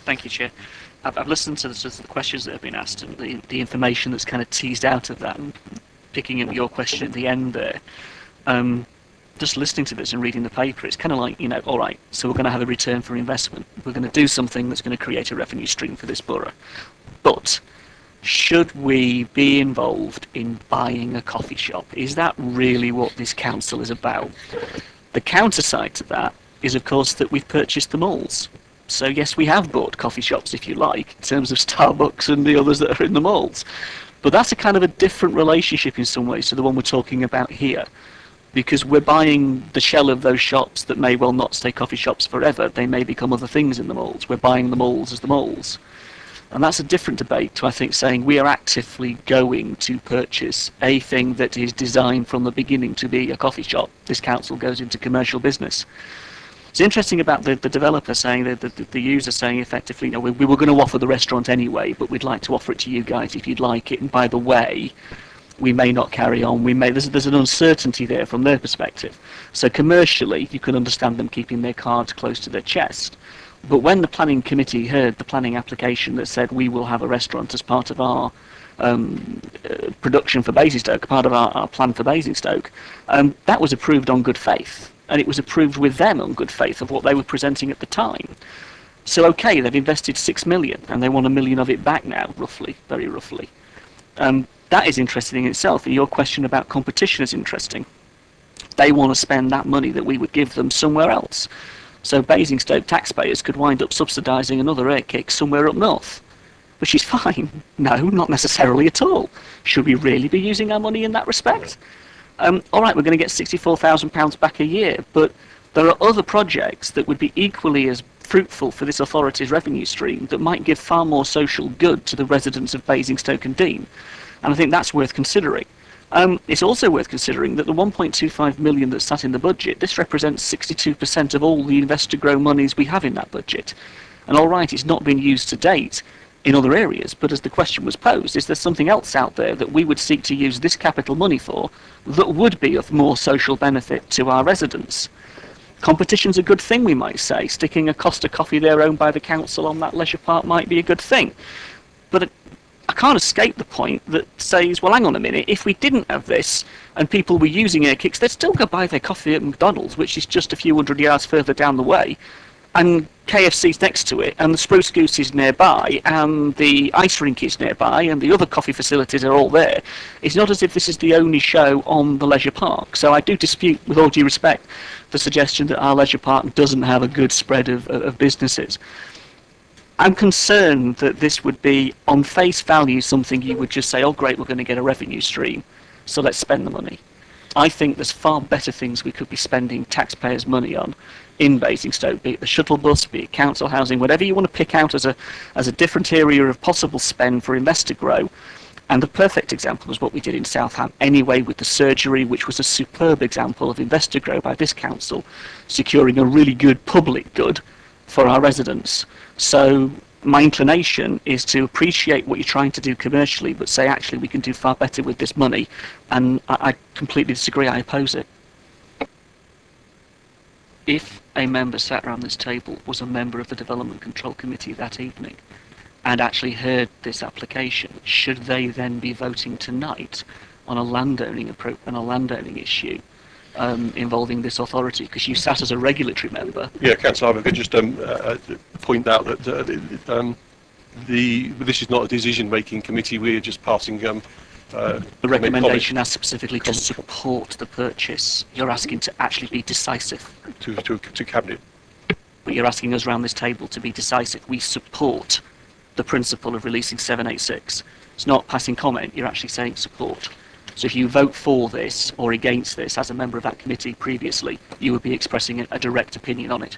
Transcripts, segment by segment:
Thank you, Chair. I've listened to the questions that have been asked and the information that's kind of teased out of that, and picking up your question at the end there. Just listening to this and reading the paper, it's kind of like, all right, so we're going to have a return for investment. We're going to do something that's going to create a revenue stream for this borough. But should we be involved in buying a coffee shop? Is that really what this council is about? The counter side to that is, of course, that we've purchased the malls. So yes, we have bought coffee shops, if you like, in terms of Starbucks and the others that are in the malls. But that's a kind of a different relationship in some ways to the one we're talking about here. Because we're buying the shell of those shops that may well not stay coffee shops forever. They may become other things in the malls. We're buying the malls as the malls. And that's a different debate to, I think, saying we are actively going to purchase a thing that is designed from the beginning to be a coffee shop. This council goes into commercial business. It's interesting about the developer saying, the user saying effectively, we were going to offer the restaurant anyway, but we'd like to offer it to you guys if you'd like it. And by the way, we may not carry on. There's an uncertainty there from their perspective. So commercially, you can understand them keeping their cards close to their chest. But when the planning committee heard the planning application that said we will have a restaurant as part of our production for Basingstoke, part of our plan for Basingstoke, that was approved on good faith. And it was approved with them on good faith of what they were presenting at the time. So okay, they've invested 6 million and they want 1 million of it back now, roughly, very roughly. That is interesting in itself, and your question about competition is interesting. They want to spend that money that we would give them somewhere else. So Basingstoke taxpayers could wind up subsidising another air kick somewhere up north, which is fine. No, not necessarily at all. Should we really be using our money in that respect? All right, we're going to get £64,000 back a year, but there are other projects that would be equally as fruitful for this authority's revenue stream that might give far more social good to the residents of Basingstoke and Deane. And I think that's worth considering. It's also worth considering that the 1.25 million that's sat in the budget, this represents 62% of all the investor grow monies we have in that budget. And all right, it's not been used to date in other areas, but as the question was posed, is there something else out there that we would seek to use this capital money for that would be of more social benefit to our residents? Competition's a good thing, we might say. Sticking a Costa coffee there owned by the council on that leisure park might be a good thing. But I can't escape the point that says, well, hang on a minute, if we didn't have this and people were using air kicks, they'd still go buy their coffee at McDonald's, which is just a few hundred yards further down the way, and KFC's next to it, and the Spruce Goose is nearby, and the ice rink is nearby, and the other coffee facilities are all there. It's not as if this is the only show on the leisure park. So I do dispute, with all due respect, the suggestion that our leisure park doesn't have a good spread of businesses. I'm concerned that this would be, on face value, something you would just say, oh great, we're going to get a revenue stream, so let's spend the money. I think there's far better things we could be spending taxpayers' money on in Basingstoke, be it the shuttle bus, be it council housing, whatever you want to pick out as a different area of possible spend for investor grow. And the perfect example was what we did in Southam anyway with the surgery, which was a superb example of investor grow by this council, securing a really good public good for our residents. So my inclination is to appreciate what you're trying to do commercially, but say actually we can do far better with this money, and I completely disagree. I oppose it. If a member sat around this table was a member of the Development Control Committee that evening and actually heard this application, should they then be voting tonight on a landowning issue involving this authority? Because you sat as a regulatory member. Yeah, Councillor, I could just point out that this is not a decision-making committee. We're just passing the recommendation asks specifically to support the purchase. You're asking to actually be decisive. To Cabinet. But you're asking us around this table to be decisive. We support the principle of releasing 786. It's not passing comment, you're actually saying support. So if you vote for this or against this as a member of that committee previously, you would be expressing a direct opinion on it.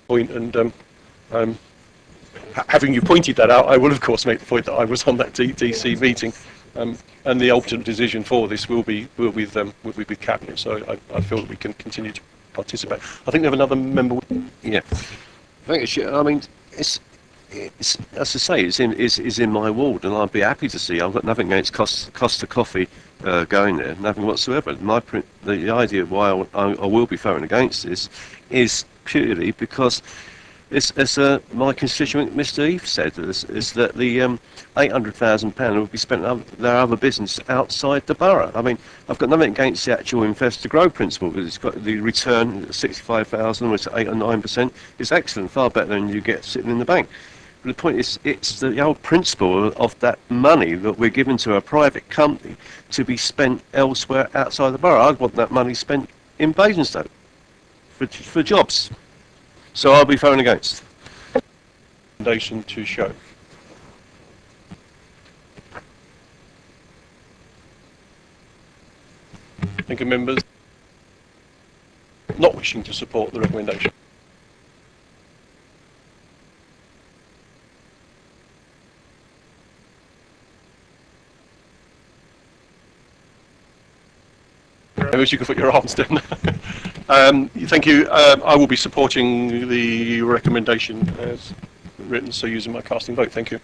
Point, and having you pointed that out, I will of course make the point that I was on that DC meeting, and the ultimate decision for this will be with Cabinet. So I feel that we can continue to participate. I think we have another member. Yeah, thank you. I mean, it's as I say, it's in my ward, and I'd be happy to see. I've got nothing against Costa Coffee going there, nothing whatsoever. The idea why I will be voting against this is purely because, as my constituent Mr. Eve said, is that the £800,000 will be spent on their other business outside the borough. I mean, I've got nothing against the actual invest to grow principle, because it's got the return, 65,000, which is 8 or 9%, is excellent, far better than you get sitting in the bank. But the point is, it's the old principle of that money that we're giving to a private company to be spent elsewhere outside the borough. I want that money spent in Basingstoke for jobs. So I'll be voting against. Recommendation to show. Thank you, members. Not wishing to support the recommendation. Members, you can put your arms down. Thank you. I will be supporting the recommendation as written, so using my casting vote. Thank you.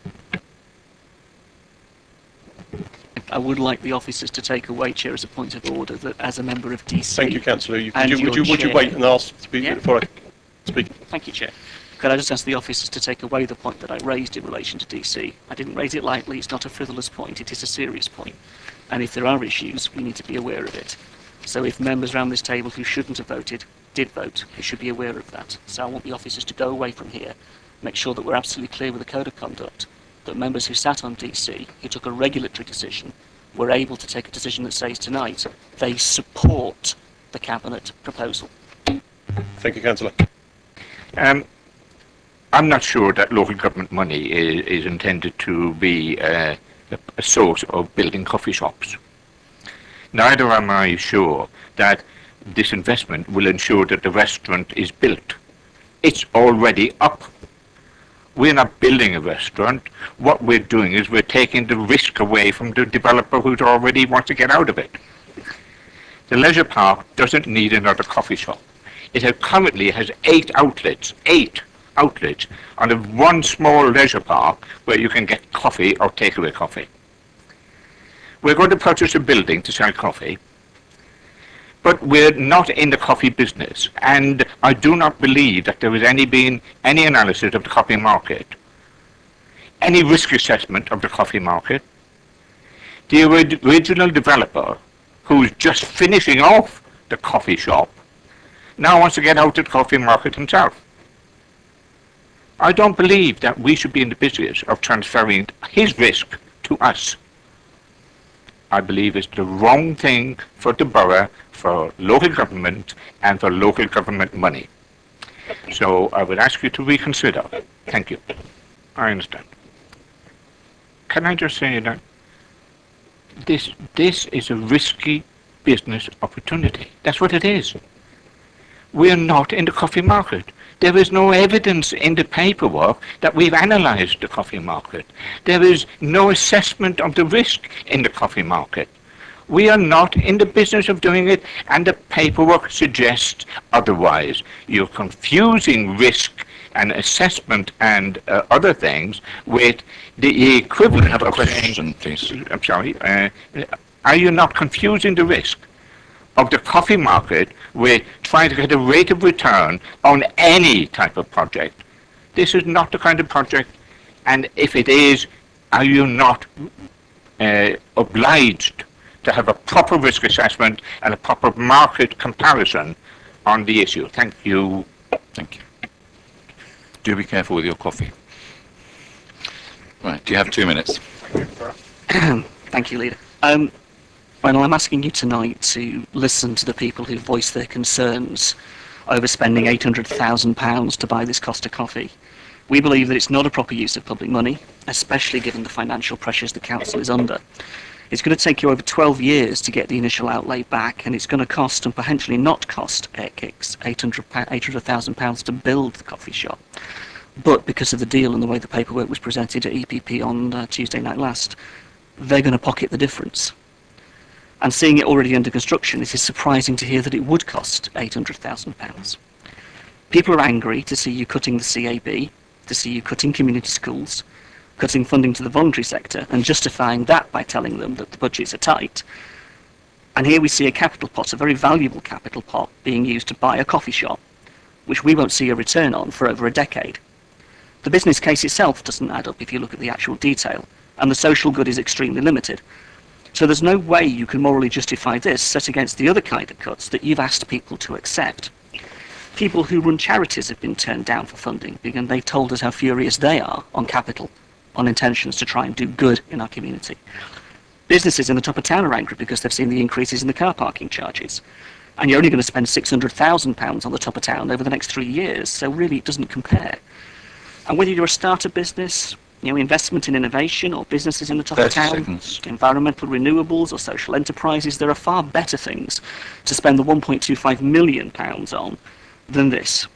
I would like the officers to take away, Chair, as a point of order, that as a member of DC... Thank you, Councillor. Would you wait and ask to speak before I speak? Thank you, Chair. Could I just ask the officers to take away the point that I raised in relation to DC? I didn't raise it lightly. It's not a frivolous point. It is a serious point. And if there are issues, we need to be aware of it. So if members around this table who shouldn't have voted did vote, they should be aware of that. So I want the officers to go away from here, make sure that we're absolutely clear with the code of conduct, that members who sat on DC, who took a regulatory decision, were able to take a decision that says tonight they support the Cabinet proposal. Thank you, Councillor. I'm not sure that local government money is intended to be a source of building coffee shops. Neither am I sure that this investment will ensure that the restaurant is built. It's already up. We're not building a restaurant. What we're doing is we're taking the risk away from the developer who already wants to get out of it. The leisure park doesn't need another coffee shop. It currently has 8 outlets on one small leisure park where you can get coffee or takeaway coffee. We're going to purchase a building to sell coffee, but we're not in the coffee business, and I do not believe that there has been any analysis of the coffee market, any risk assessment of the coffee market. The original developer, who's just finishing off the coffee shop, now wants to get out of the coffee market himself. I don't believe that we should be in the business of transferring his risk to us. I believe it's the wrong thing for the borough, for local government, and for local government money. So I would ask you to reconsider. Thank you. I understand. Can I just say that this is a risky business opportunity. That's what it is. We're not in the coffee market. There is no evidence in the paperwork that we've analysed the coffee market. There is no assessment of the risk in the coffee market. We are not in the business of doing it, and the paperwork suggests otherwise. You're confusing risk and assessment and other things with the equivalent have a of question, please. I'm sorry. Are you not confusing the risk of the coffee market with trying to get a rate of return on any type of project? This is not the kind of project, and if it is, are you not obliged to have a proper risk assessment and a proper market comparison on the issue? Thank you. Thank you. Do be careful with your coffee. Right, do you have 2 minutes? Thank you, Leader. Well, I'm asking you tonight to listen to the people who voice their concerns over spending £800,000 to buy this Costa coffee. We believe that it's not a proper use of public money, especially given the financial pressures the council is under. It's going to take you over 12 years to get the initial outlay back, and it's going to cost, and potentially not cost, Airkicks £800,000 to build the coffee shop. But because of the deal and the way the paperwork was presented at EPP on Tuesday night last, they're going to pocket the difference. And seeing it already under construction, it is surprising to hear that it would cost £800,000. People are angry to see you cutting the CAB. to see you cutting community schools, cutting funding to the voluntary sector, and justifying that by telling them that the budgets are tight. And here we see a capital pot, a very valuable capital pot, being used to buy a coffee shop, which we won't see a return on for over a decade. The business case itself doesn't add up if you look at the actual detail, and the social good is extremely limited. So there's no way you can morally justify this set against the other kind of cuts that you've asked people to accept. People who run charities have been turned down for funding because they've told us how furious they are on capital, on intentions to try and do good in our community. Businesses in the top of town are angry because they've seen the increases in the car parking charges. And you're only going to spend £600,000 on the top of town over the next 3 years, so really it doesn't compare. And whether you're a startup business, investment in innovation, or businesses in the top of town, environmental renewables or social enterprises, there are far better things to spend the £1.25 million on than this.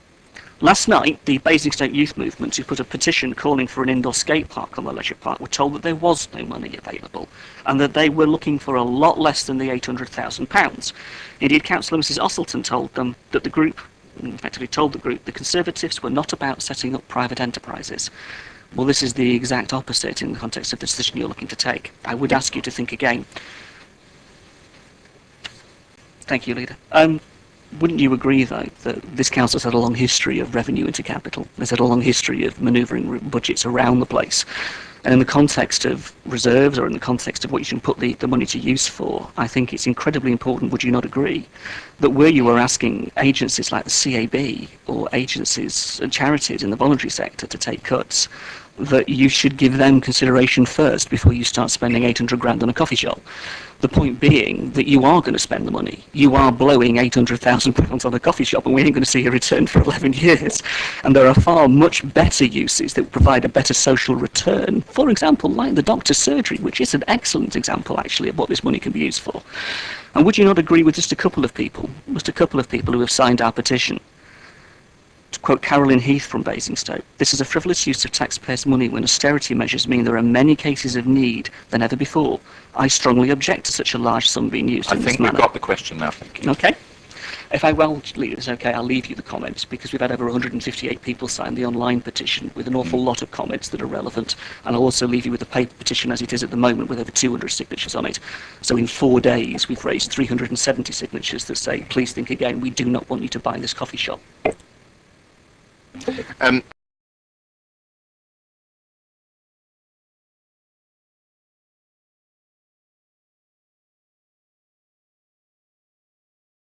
Last night, the Basingstoke youth movement, who put a petition calling for an indoor skate park on the leisure park, were told that there was no money available and that they were looking for a lot less than the £800,000. Indeed, Councillor Mrs Osselton told them that the group, effectively told the group, the Conservatives were not about setting up private enterprises. Well, this is the exact opposite in the context of the decision you're looking to take. I would ask you to think again. Thank you, Leader. Wouldn't you agree, though, that this council's had a long history of revenue into capital? It's had a long history of manoeuvring budgets around the place. And in the context of reserves, or in the context of what you can put the money to use for, I think it's incredibly important, would you not agree, that where you were asking agencies like the CAB or agencies and charities in the voluntary sector to take cuts, that you should give them consideration first before you start spending 800 grand on a coffee shop. The point being that you are going to spend the money. You are blowing £800,000 on a coffee shop, and we ain't going to see a return for 11 years. And there are far much better uses that provide a better social return. For example, like the doctor's surgery, which is an excellent example, actually, of what this money can be used for. And would you not agree with just a couple of people who have signed our petition? To quote Carolyn Heath from Basingstoke, "This is a frivolous use of taxpayers' money when austerity measures mean there are many cases of need than ever before. I strongly object to such a large sum being used in this manner." I think we've got the question now, thank you. Okay. If I leave this okay, I'll leave you the comments, because we've had over 158 people sign the online petition with an awful lot of comments that are relevant, and I'll also leave you with the paper petition as it is at the moment with over 200 signatures on it. So in 4 days we've raised 370 signatures that say, please think again, we do not want you to buy this coffee shop.